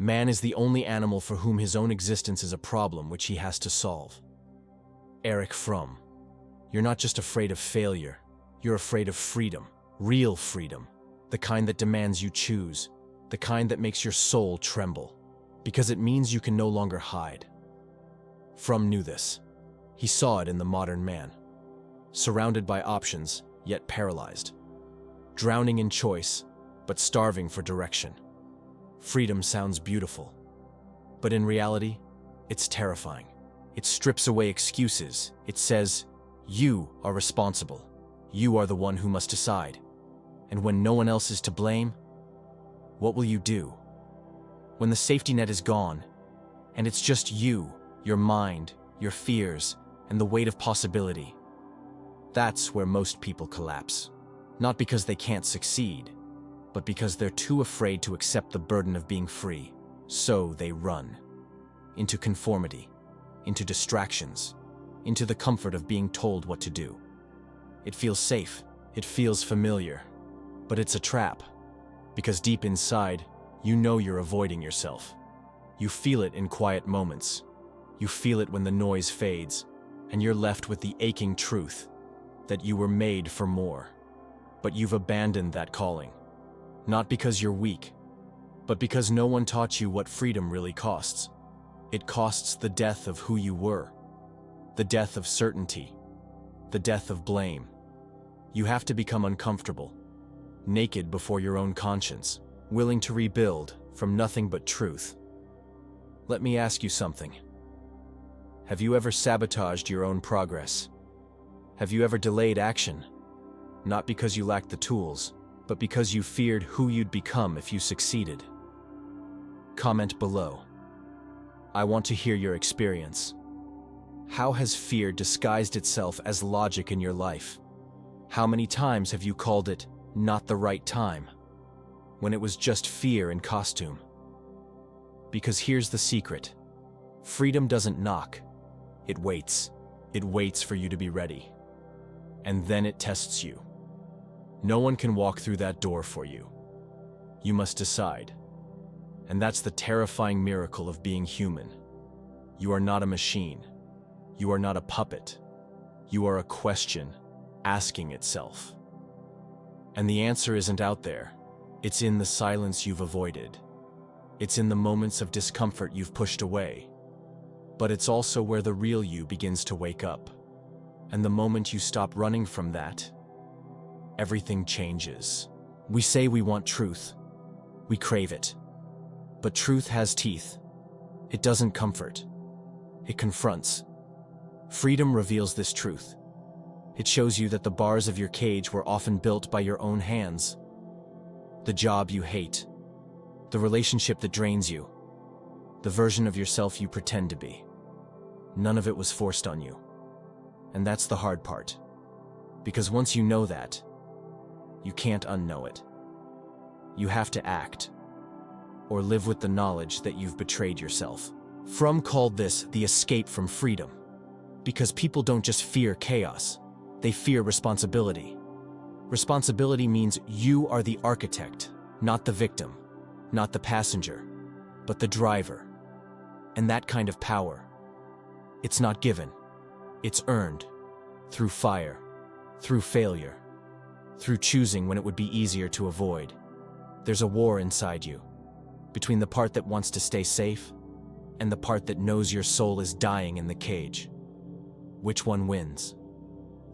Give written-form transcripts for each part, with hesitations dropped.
Man is the only animal for whom his own existence is a problem which he has to solve. Erich Fromm. You're not just afraid of failure, you're afraid of freedom. Real freedom. The kind that demands you choose. The kind that makes your soul tremble. Because it means you can no longer hide. Fromm knew this. He saw it in the modern man. Surrounded by options, yet paralyzed. Drowning in choice, but starving for direction. Freedom sounds beautiful. But in reality, it's terrifying. It strips away excuses. It says, you are responsible. You are the one who must decide. And when no one else is to blame, what will you do? When the safety net is gone, and it's just you, your mind, your fears, and the weight of possibility, that's where most people collapse. Not because they can't succeed, but because they're too afraid to accept the burden of being free. So they run. Into conformity, into distractions, into the comfort of being told what to do. It feels safe, it feels familiar, but it's a trap. Because deep inside, you know you're avoiding yourself. You feel it in quiet moments. You feel it when the noise fades, and you're left with the aching truth that you were made for more. But you've abandoned that calling. Not because you're weak, but because no one taught you what freedom really costs. It costs the death of who you were, the death of certainty, the death of blame. You have to become uncomfortable, naked before your own conscience, willing to rebuild from nothing but truth. Let me ask you something. Have you ever sabotaged your own progress? Have you ever delayed action? Not because you lacked the tools, but because you feared who you'd become if you succeeded. Comment below. I want to hear your experience. How has fear disguised itself as logic in your life? How many times have you called it not the right time, when it was just fear in costume? Because here's the secret. Freedom doesn't knock. It waits. It waits for you to be ready. And then it tests you. No one can walk through that door for you. You must decide. And that's the terrifying miracle of being human. You are not a machine. You are not a puppet. You are a question asking itself. And the answer isn't out there. It's in the silence you've avoided. It's in the moments of discomfort you've pushed away. But it's also where the real you begins to wake up. And the moment you stop running from that, everything changes. We say we want truth. We crave it. But truth has teeth. It doesn't comfort. It confronts. Freedom reveals this truth. It shows you that the bars of your cage were often built by your own hands. The job you hate. The relationship that drains you. The version of yourself you pretend to be. None of it was forced on you. And that's the hard part. Because once you know that, you can't unknow it. You have to act, or live with the knowledge that you've betrayed yourself. Fromm called this the escape from freedom. Because people don't just fear chaos, they fear responsibility. Responsibility means you are the architect, not the victim, not the passenger, but the driver. And that kind of power, it's not given, it's earned, through fire, through failure, through choosing when it would be easier to avoid. There's a war inside you, between the part that wants to stay safe and the part that knows your soul is dying in the cage. Which one wins?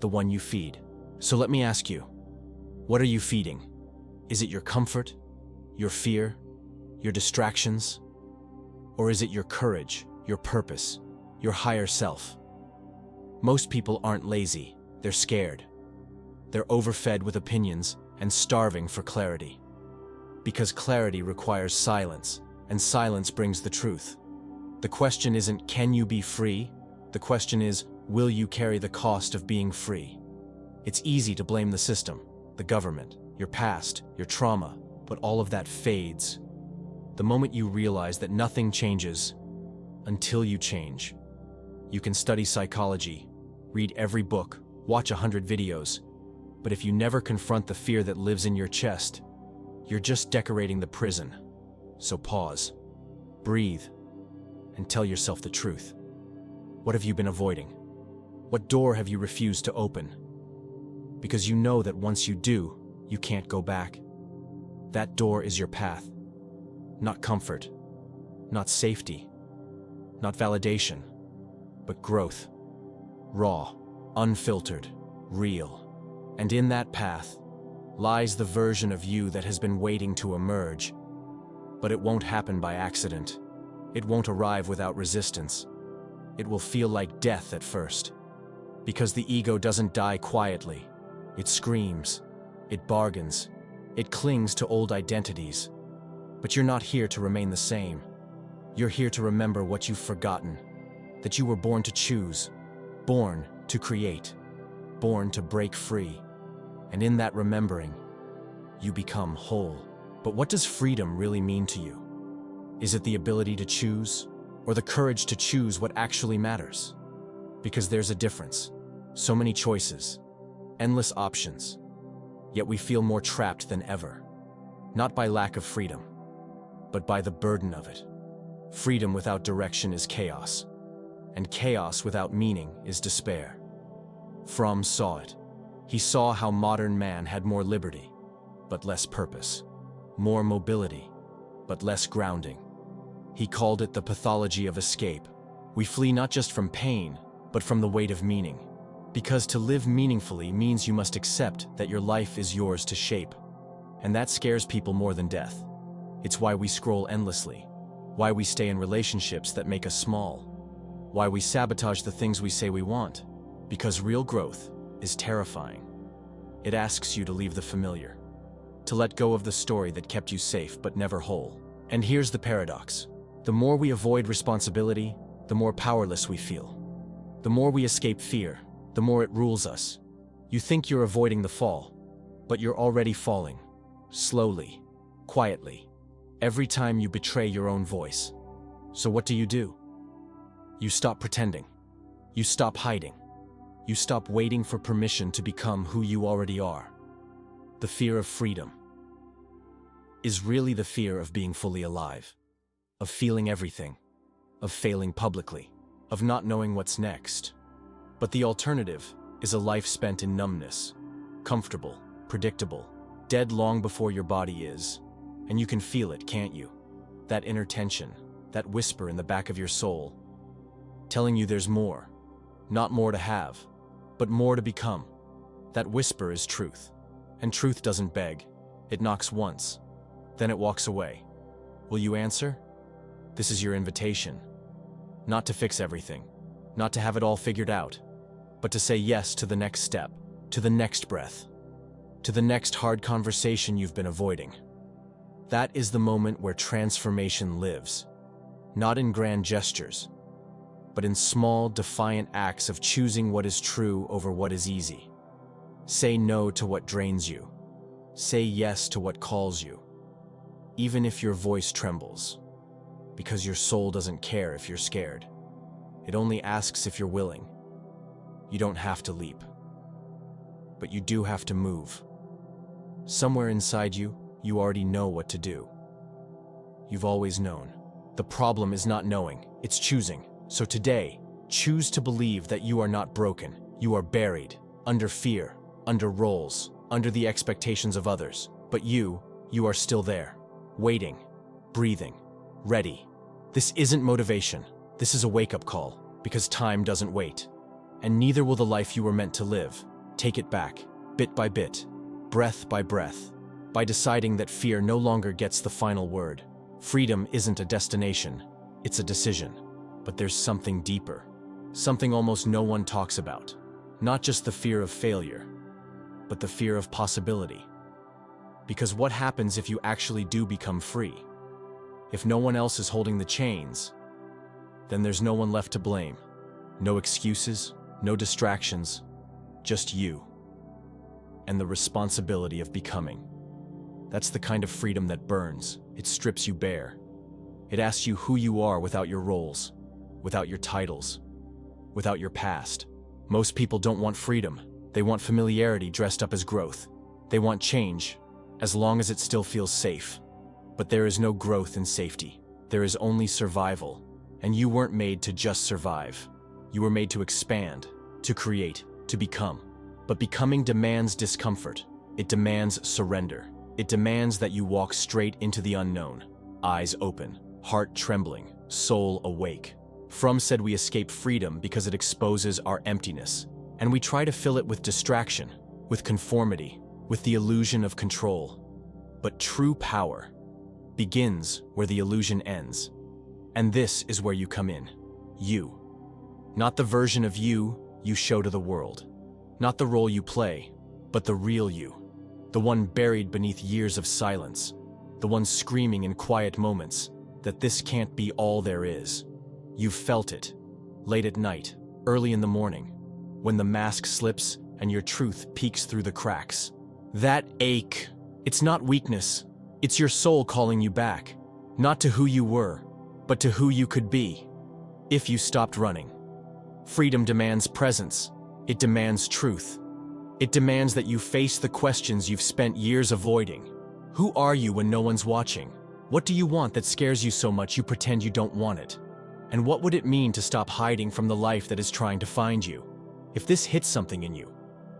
The one you feed. So let me ask you, what are you feeding? Is it your comfort, your fear, your distractions? Or is it your courage, your purpose, your higher self? Most people aren't lazy, they're scared. They're overfed with opinions and starving for clarity. Because clarity requires silence, and silence brings the truth. The question isn't, can you be free? The question is, will you carry the cost of being free? It's easy to blame the system, the government, your past, your trauma, but all of that fades the moment you realize that nothing changes until you change. You can study psychology, read every book, watch 100 videos, but if you never confront the fear that lives in your chest, you're just decorating the prison. So pause. breathe, and tell yourself the truth. What have you been avoiding? What door have you refused to open? Because you know that once you do, you can't go back. That door is your path. Not comfort, not safety, not validation, but growth. Raw, unfiltered, real. And in that path lies the version of you that has been waiting to emerge. But it won't happen by accident. It won't arrive without resistance. It will feel like death at first. Because the ego doesn't die quietly. It screams, it bargains, it clings to old identities. But you're not here to remain the same. You're here to remember what you've forgotten. That you were born to choose, born to create, born to break free. And in that remembering, you become whole. But what does freedom really mean to you? Is it the ability to choose, or the courage to choose what actually matters? Because there's a difference. So many choices, endless options, yet we feel more trapped than ever. Not by lack of freedom, but by the burden of it. Freedom without direction is chaos, and chaos without meaning is despair. Fromm saw it. He saw how modern man had more liberty, but less purpose. More mobility, but less grounding. He called it the pathology of escape. We flee not just from pain, but from the weight of meaning. Because to live meaningfully means you must accept that your life is yours to shape. And that scares people more than death. It's why we scroll endlessly, why we stay in relationships that make us small, why we sabotage the things we say we want. Because real growth is terrifying. It asks you to leave the familiar, to let go of the story that kept you safe but never whole. And here's the paradox. The more we avoid responsibility, the more powerless we feel. The more we escape fear, the more it rules us. You think you're avoiding the fall, but you're already falling. Slowly, quietly, every time you betray your own voice. So what do? You stop pretending. You stop hiding. You stop waiting for permission to become who you already are. The fear of freedom is really the fear of being fully alive, of feeling everything, of failing publicly, of not knowing what's next. But the alternative is a life spent in numbness, comfortable, predictable, dead long before your body is. And you can feel it, can't you? That inner tension, that whisper in the back of your soul, telling you there's more. Not more to have, but more to become. That whisper is truth. And truth doesn't beg. It knocks once, then it walks away. Will you answer? This is your invitation. Not to fix everything, not to have it all figured out, but to say yes to the next step, to the next breath, to the next hard conversation you've been avoiding. That is the moment where transformation lives, not in grand gestures, but in small, defiant acts of choosing what is true over what is easy. Say no to what drains you. Say yes to what calls you, even if your voice trembles, because your soul doesn't care if you're scared. It only asks if you're willing. You don't have to leap, but you do have to move. Somewhere inside you, you already know what to do. You've always known. The problem is not knowing, it's choosing. So today, choose to believe that you are not broken. You are buried, under fear, under roles, under the expectations of others. But you are still there, waiting, breathing, ready. This isn't motivation. This is a wake-up call, because time doesn't wait. And neither will the life you were meant to live. Take it back, bit by bit, breath by breath, by deciding that fear no longer gets the final word. Freedom isn't a destination, it's a decision. But there's something deeper, something almost no one talks about. Not just the fear of failure, but the fear of possibility. Because what happens if you actually do become free? If no one else is holding the chains, then there's no one left to blame. No excuses, no distractions, just you. And the responsibility of becoming. That's the kind of freedom that burns. It strips you bare. It asks you who you are without your roles, without your titles, without your past. Most people don't want freedom. They want familiarity dressed up as growth. They want change, as long as it still feels safe. But there is no growth in safety. There is only survival, and you weren't made to just survive. You were made to expand, to create, to become. But becoming demands discomfort. It demands surrender. It demands that you walk straight into the unknown, eyes open, heart trembling, soul awake. Fromm said we escape freedom because it exposes our emptiness, and we try to fill it with distraction, with conformity, with the illusion of control. But true power begins where the illusion ends. And this is where you come in. You. Not the version of you show to the world. Not the role you play, but the real you. The one buried beneath years of silence. The one screaming in quiet moments that this can't be all there is. You've felt it. Late at night, early in the morning, when the mask slips and your truth peeks through the cracks. That ache, it's not weakness. It's your soul calling you back. Not to who you were, but to who you could be. If you stopped running. Freedom demands presence. It demands truth. It demands that you face the questions you've spent years avoiding. Who are you when no one's watching? What do you want that scares you so much you pretend you don't want it? And what would it mean to stop hiding from the life that is trying to find you? If this hits something in you,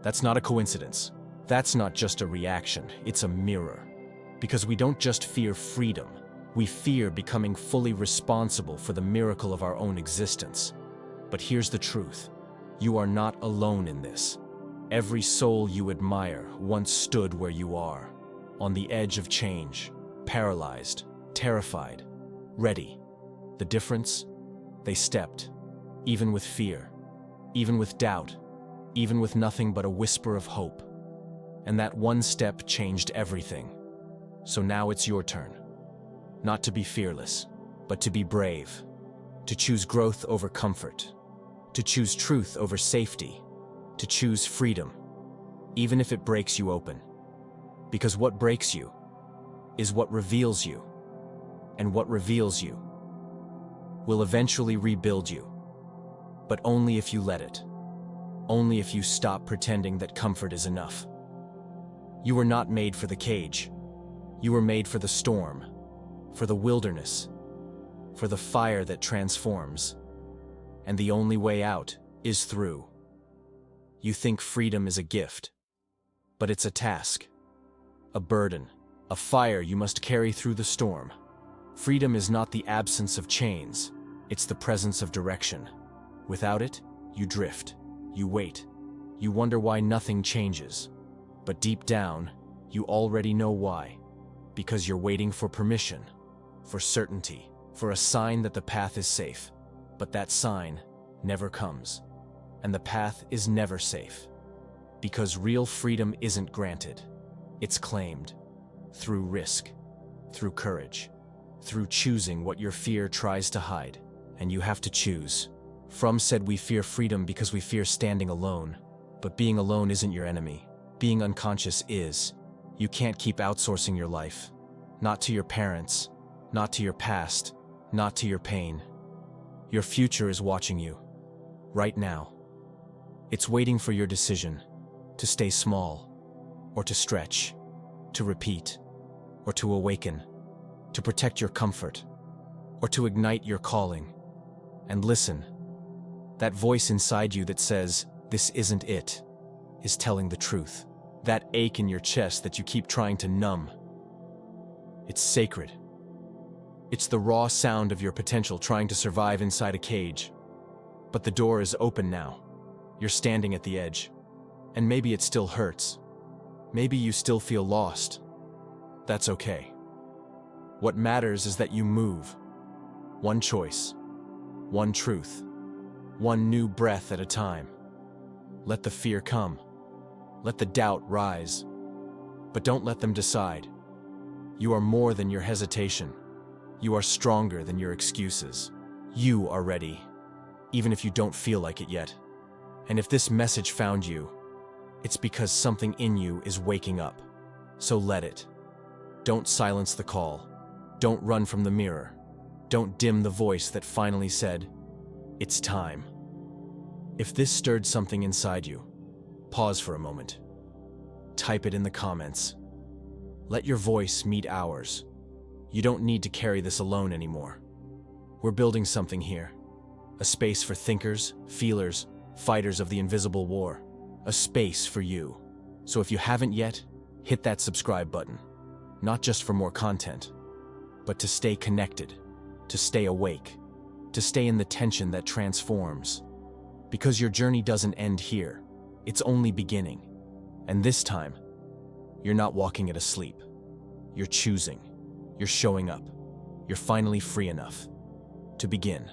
that's not a coincidence. That's not just a reaction, it's a mirror. Because we don't just fear freedom, we fear becoming fully responsible for the miracle of our own existence. But here's the truth. You are not alone in this. Every soul you admire once stood where you are, on the edge of change, paralyzed, terrified, ready. The difference? They stepped, even with fear, even with doubt, even with nothing but a whisper of hope. And that one step changed everything. So now it's your turn. Not to be fearless, but to be brave. To choose growth over comfort. To choose truth over safety. To choose freedom, even if it breaks you open. Because what breaks you is what reveals you. And what reveals you will eventually rebuild you. But only if you let it. Only if you stop pretending that comfort is enough. You were not made for the cage. You were made for the storm, for the wilderness, for the fire that transforms. And the only way out is through. You think freedom is a gift, but it's a task, a burden, a fire you must carry through the storm. Freedom is not the absence of chains, it's the presence of direction. Without it, you drift, you wait, you wonder why nothing changes. But deep down, you already know why. Because you're waiting for permission, for certainty, for a sign that the path is safe. But that sign never comes. And the path is never safe. Because real freedom isn't granted. It's claimed. Through risk. Through courage. Through choosing what your fear tries to hide. And you have to choose. Fromm said we fear freedom because we fear standing alone. But being alone isn't your enemy. Being unconscious is. You can't keep outsourcing your life. Not to your parents. Not to your past. Not to your pain. Your future is watching you. Right now. It's waiting for your decision. To stay small. Or to stretch. To repeat. Or to awaken. To protect your comfort. Or to ignite your calling. And listen. That voice inside you that says, "This isn't it," is telling the truth. That ache in your chest that you keep trying to numb. It's sacred. It's the raw sound of your potential trying to survive inside a cage. But the door is open now. You're standing at the edge. And maybe it still hurts. Maybe you still feel lost. That's okay. What matters is that you move. One choice. One truth. One new breath at a time. Let the fear come. Let the doubt rise. But don't let them decide. You are more than your hesitation. You are stronger than your excuses. You are ready, even if you don't feel like it yet. And if this message found you, it's because something in you is waking up. So let it. Don't silence the call. Don't run from the mirror. Don't dim the voice that finally said, "It's time." If this stirred something inside you, pause for a moment. Type it in the comments. Let your voice meet ours. You don't need to carry this alone anymore. We're building something here. A space for thinkers, feelers, fighters of the invisible war. A space for you. So if you haven't yet, hit that subscribe button. Not just for more content, but to stay connected, to stay awake, to stay in the tension that transforms. Because your journey doesn't end here. It's only beginning. And this time, you're not walking it asleep. You're choosing. You're showing up. You're finally free enough to begin.